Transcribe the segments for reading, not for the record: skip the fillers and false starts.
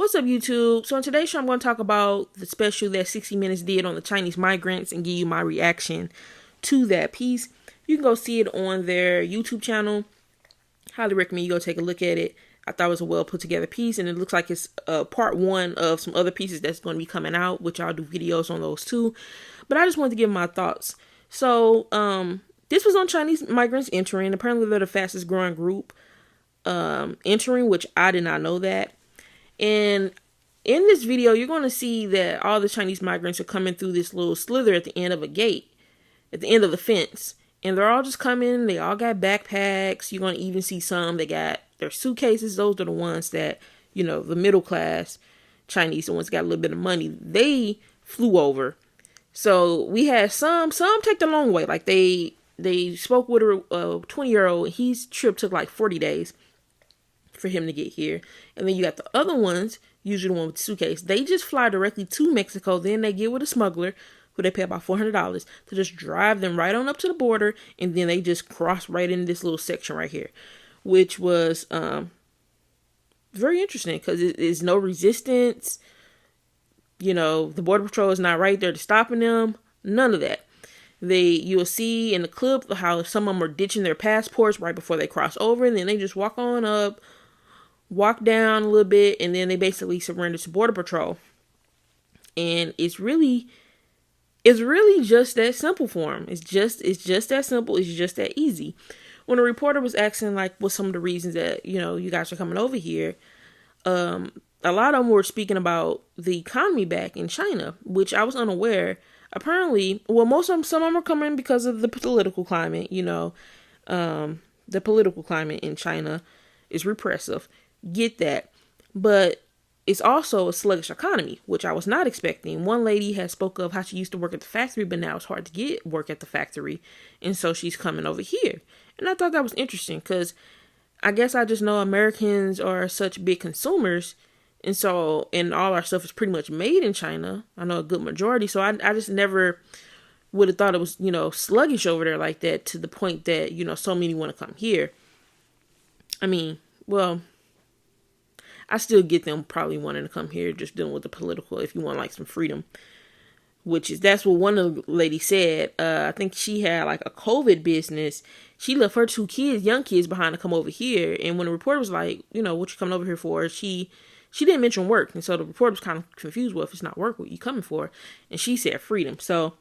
What's up, YouTube? So in today's show, I'm going to talk about the special that 60 Minutes did on the Chinese migrants and give you my reaction to that piece. You can go see it on their YouTube channel. Highly recommend you go take a look at it. I thought it was a well put together piece, and it looks like it's part one of some other pieces that's going to be coming out, which I'll do videos on those too. But I just wanted to give my thoughts. So this was on Chinese migrants entering. Apparently they're the fastest growing group entering, which I did not know that. And in this video, you're going to see that all the Chinese migrants are coming through this little slither at the end of a gate, at the end of the fence. And they're all just coming. They all got backpacks. You're going to even see some that got their suitcases. Those are the ones that, you know, the middle class Chinese, the ones that got a little bit of money, they flew over. So we had some take the long way. Like they spoke with a 20-year-old. His trip took like 40 days for him to get here. And then you got the other ones, usually the one with the suitcase. They just fly directly to Mexico. Then they get with a smuggler who they pay about $400 to just drive them right on up to the border. And then they just cross right into this little section right here, which was very interesting because it is no resistance. You know, the Border Patrol is not right there to stopping them. None of that. You'll see in the clip how some of them are ditching their passports right before they cross over. And then they just walk on up, walk down a little bit, and then they basically surrender to Border Patrol. And it's really just that simple for them. It's just that simple. It's just that easy. When a reporter was asking, like, what's some of the reasons that, you know, you guys are coming over here, a lot of them were speaking about the economy back in China, which I was unaware. Apparently, well, some of them are coming because of the political climate. You know, the political climate in China is repressive. Get that. But it's also a sluggish economy, which I was not expecting. One lady has spoke of how she used to work at the factory, but now it's hard to get work at the factory. And so she's coming over here. And I thought that was interesting because I guess I just know Americans are such big consumers. And so, and all our stuff is pretty much made in China. I know a good majority. So I just never would have thought it was, you know, sluggish over there like that, to the point that, you know, so many want to come here. I mean, well, I still get them probably wanting to come here, just dealing with the political, if you want like some freedom, that's what one of the ladies said. I think she had like a COVID business. She left her two kids, young kids, behind to come over here. And when the reporter was like, you know, what you coming over here for? She didn't mention work. And so the reporter was kind of confused. Well, if it's not work, what you coming for? And she said freedom. So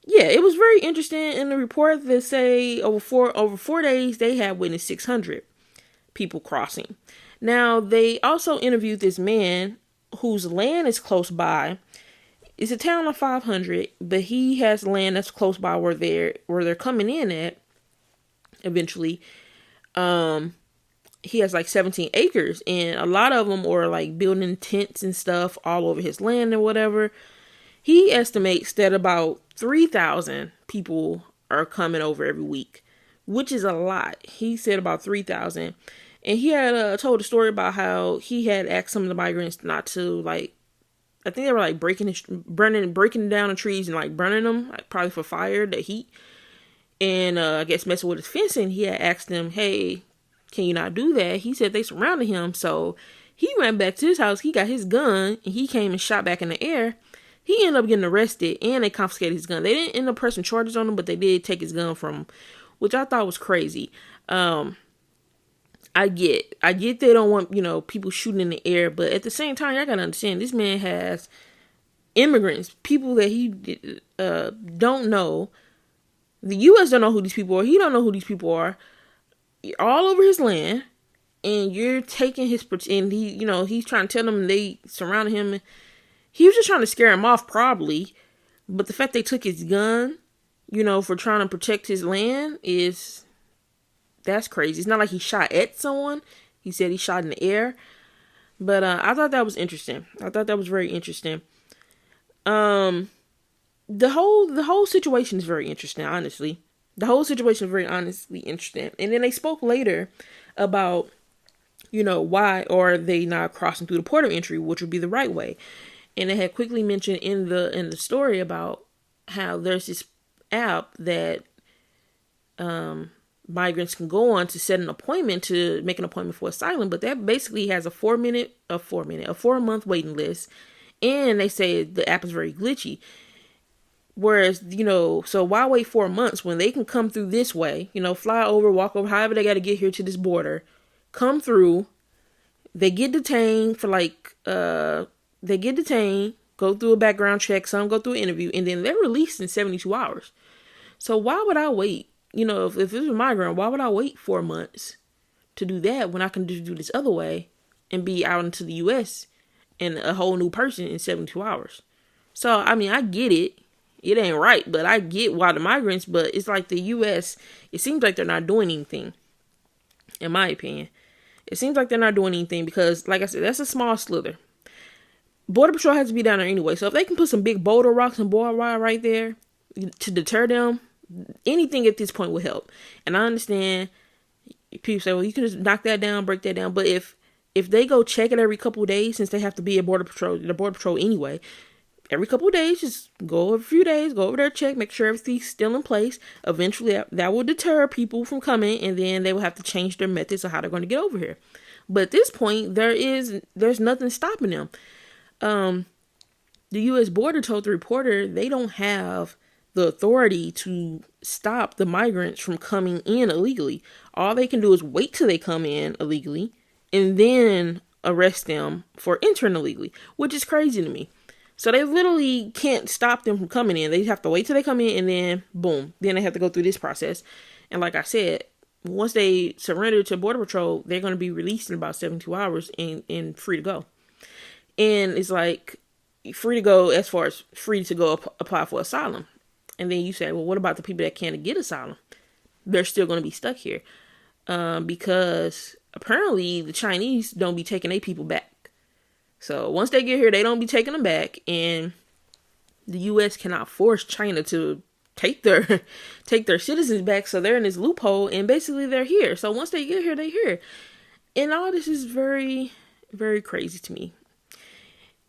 yeah, it was very interesting. In the report, they say over four days, they had witnessed 600 people crossing. Now, they also interviewed this man whose land is close by. It's a town of 500, but he has land that's close by where they're coming in at eventually. He has like 17 acres, and a lot of them are like building tents and stuff all over his land or whatever. He estimates that about 3,000 people are coming over every week, which is a lot. He said about 3,000. And he had told a story about how he had asked some of the migrants not to, like, I think they were like breaking down the trees and like burning them, like probably for fire, the heat. And I guess messing with his fencing. He had asked them, hey, can you not do that? He said they surrounded him. So he ran back to his house. He got his gun and he came and shot back in the air. He ended up getting arrested and they confiscated his gun. They didn't end up pressing charges on him, but they did take his gun from him, which I thought was crazy. I get they don't want, you know, people shooting in the air, but at the same time, I gotta understand this man has immigrants, people that he don't know. The U.S. don't know who these people are. He don't know who these people are. All over his land, and you're taking his, and he, you know, he's trying to tell them they surrounded him. He was just trying to scare him off, probably. But the fact they took his gun, you know, for trying to protect his land that's crazy. It's not like he shot at someone. He said he shot in the air. But I thought that was interesting. I thought that was very interesting. The whole situation is very interesting, honestly. The whole situation is very honestly interesting. And then they spoke later about, you know, why are they not crossing through the port of entry, which would be the right way. And they had quickly mentioned in the story about how there's this app that migrants can go on to set an appointment to make an appointment for asylum, but that basically has a 4-month waiting list. And they say the app is very glitchy. Whereas, so why wait 4 months when they can come through this way, fly over, walk over, however they got to get here to this border, come through, they get detained for go through a background check, some go through an interview, and then they're released in 72 hours. So why would I wait? If it was a migrant, why would I wait 4 months to do that when I can just do this other way and be out into the U.S. and a whole new person in 72 hours? So, I mean, I get it. It ain't right, but I get why the migrants, but it's like the U.S., it seems like they're not doing anything, in my opinion. It seems like they're not doing anything because, like I said, that's a small slither. Border Patrol has to be down there anyway, so if they can put some big boulder rocks and barbed wire right there to deter them, anything at this point will help. And I understand people say, well, you can just knock that down, break that down, but if they go check it every couple of days, since they have to be at Border Patrol anyway, every couple of days, just go over a few days, go over there, check, make sure everything's still in place. Eventually, that will deter people from coming, and then they will have to change their methods of how they're going to get over here. But at this point, there's nothing stopping them. The U.S. border told the reporter they don't have the authority to stop the migrants from coming in illegally. All they can do is wait till they come in illegally and then arrest them for entering illegally, which is crazy to me. So they literally can't stop them from coming in. They have to wait till they come in and then boom. Then they have to go through this process. And like I said, once they surrender to Border Patrol, they're going to be released in about 72 hours and free to go. And it's like free to go as far as free to go apply for asylum. And then you say, well, what about the people that can't get asylum? They're still going to be stuck here. Because apparently the Chinese don't be taking their people back. So once they get here, they don't be taking them back, and the U.S. cannot force China to take their citizens back. So they're in this loophole, and basically they're here. So once they get here, they're here, and all this is very, very crazy to me.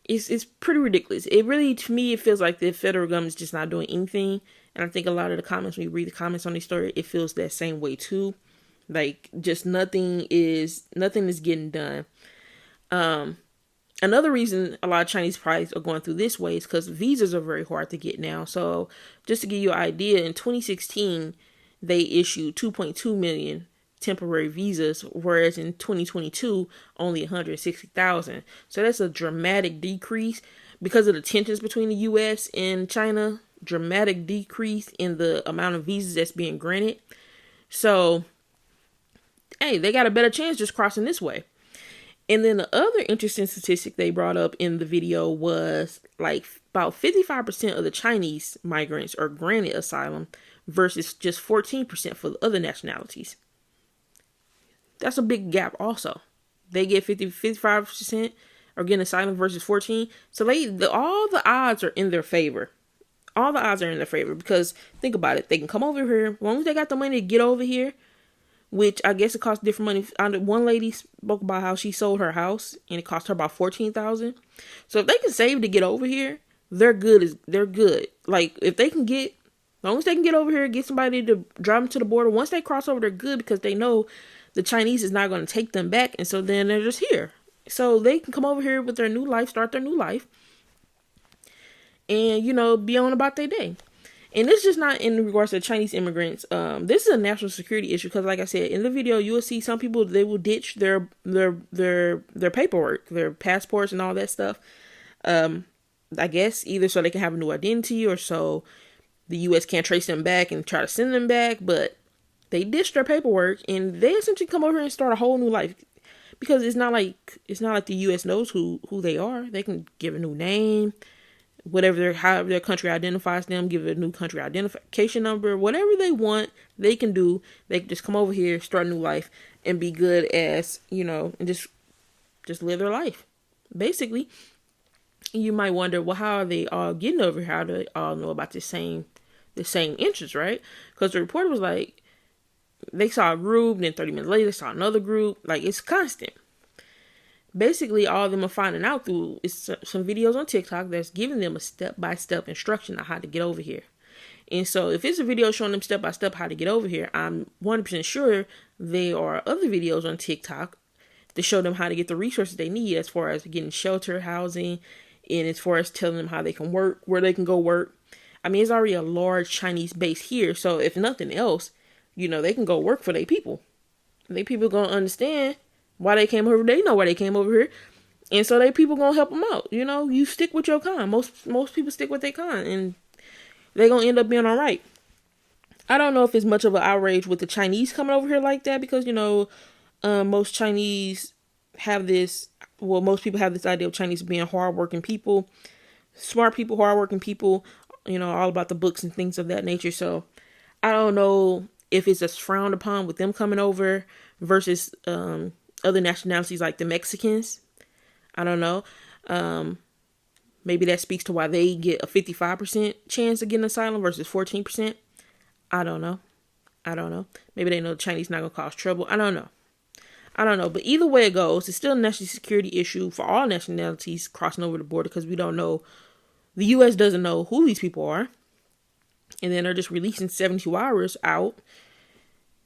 It's pretty ridiculous. It really, to me, it feels like the federal government's just not doing anything. And I think a lot of the comments, when you read the comments on this story, it feels that same way too. Like just nothing is getting done. Another reason a lot of Chinese probably are going through this way is because visas are very hard to get now. So just to give you an idea, in 2016, they issued 2.2 million temporary visas, whereas in 2022, only 160,000. So that's a dramatic decrease because of the tensions between the U.S. and China, dramatic decrease in the amount of visas that's being granted. So, hey, they got a better chance just crossing this way. And then the other interesting statistic they brought up in the video was like about 55% of the Chinese migrants are granted asylum versus just 14% for the other nationalities. That's a big gap also. They get 55% are getting asylum versus 14. So all the odds are in their favor. All the odds are in their favor because think about it. They can come over here. As long as they got the money to get over here, which I guess it costs different money. One lady spoke about how she sold her house and it cost her about $14,000. So if they can save to get over here, they're good. They're good. Like if they can get, as long as they can get over here, get somebody to drive them to the border. Once they cross over, they're good because they know the Chinese is not going to take them back. And so then they're just here. So they can come over here with their new life, start their new life. And, be on about their day. And this is just not in regards to Chinese immigrants. This is a national security issue because, like I said, in the video, you will see some people, they will ditch their paperwork, their passports and all that stuff. I guess either so they can have a new identity or so the U.S. can't trace them back and try to send them back. But they ditch their paperwork and they essentially come over here and start a whole new life because it's not like the U.S. knows who they are. They can give a new name. However their country identifies them, give it a new country identification number, whatever they want, they can do. They can just come over here, start a new life, and be good as, and just live their life. Basically, you might wonder, well, how are they all getting over here? How do they all know about the same interest, right? Because the reporter was like, they saw a group, then 30 minutes later, they saw another group. Like, it's constant. Basically, all of them are finding out through some videos on TikTok that's giving them a step-by-step instruction on how to get over here. And so if it's a video showing them step by step how to get over here, I'm 100% sure there are other videos on TikTok to show them how to get the resources they need as far as getting shelter, housing, and as far as telling them how they can work, where they can go work. I mean, it's already a large Chinese base here. So if nothing else, they can go work for their people. They people going to understand why they came over. They know why they came over here. And so they people going to help them out. You stick with your kind. Most people stick with their kind. And they're going to end up being all right. I don't know if it's much of an outrage with the Chinese coming over here like that. Because, most Chinese have this. Well, most people have this idea of Chinese being hardworking people. Smart people, hardworking people. All about the books and things of that nature. So I don't know if it's just frowned upon with them coming over versus other nationalities like the Mexicans. I don't know. Maybe that speaks to why they get a 55% chance of getting asylum versus 14%. I don't know. Maybe they know the Chinese not going to cause trouble. I don't know. But either way it goes, it's still a national security issue for all nationalities crossing over the border because we don't know. The U.S. doesn't know who these people are. And then they're just releasing 72 hours out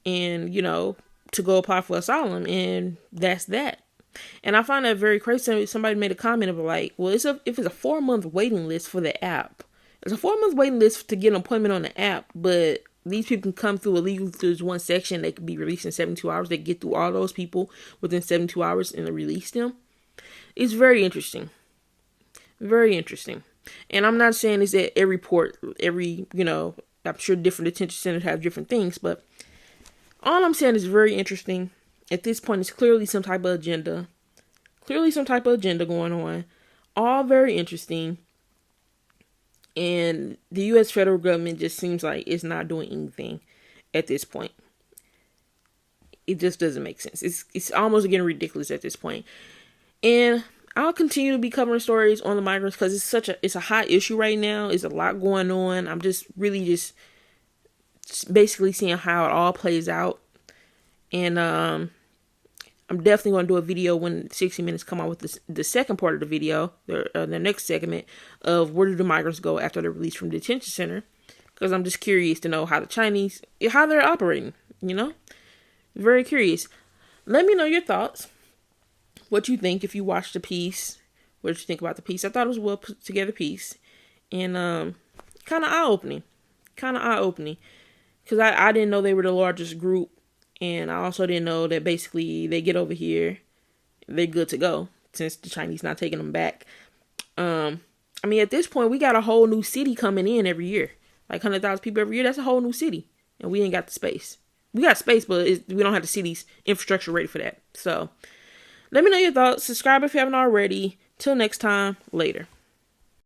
and, to go apply for asylum. And that's that. And I find that very crazy. Somebody made a comment of like, well, if it's a 4-month waiting list for the app. It's a 4-month waiting list to get an appointment on the app. But these people can come through illegally through this one section. They can be released in 72 hours. They get through all those people within 72 hours and release them. It's very interesting. Very interesting. And I'm not saying it's at every port, I'm sure different detention centers have different things, but all I'm saying is very interesting. At this point, it's clearly some type of agenda. Going on. All very interesting. And the U.S. federal government just seems like it's not doing anything at this point. It just doesn't make sense. It's almost getting ridiculous at this point. And I'll continue to be covering stories on the migrants because it's a hot issue right now. There's a lot going on. I'm just basically seeing how it all plays out. And I'm definitely going to do a video when 60 Minutes come out with the second part of the video, the next segment of where do the migrants go after they're released from the detention center. Because I'm just curious to know how the Chinese, how they're operating, Very curious. Let me know your thoughts. What you think if you watched the piece. What did you think about the piece? I thought it was a well put together piece. And kind of eye-opening. Because I didn't know they were the largest group. And I also didn't know that basically they get over here. They're good to go. Since the Chinese not taking them back. At this point, we got a whole new city coming in every year. Like 100,000 people every year. That's a whole new city. And we ain't got the space. We got space, but we don't have the city's infrastructure ready for that. So let me know your thoughts. Subscribe if you haven't already. Till next time. Later.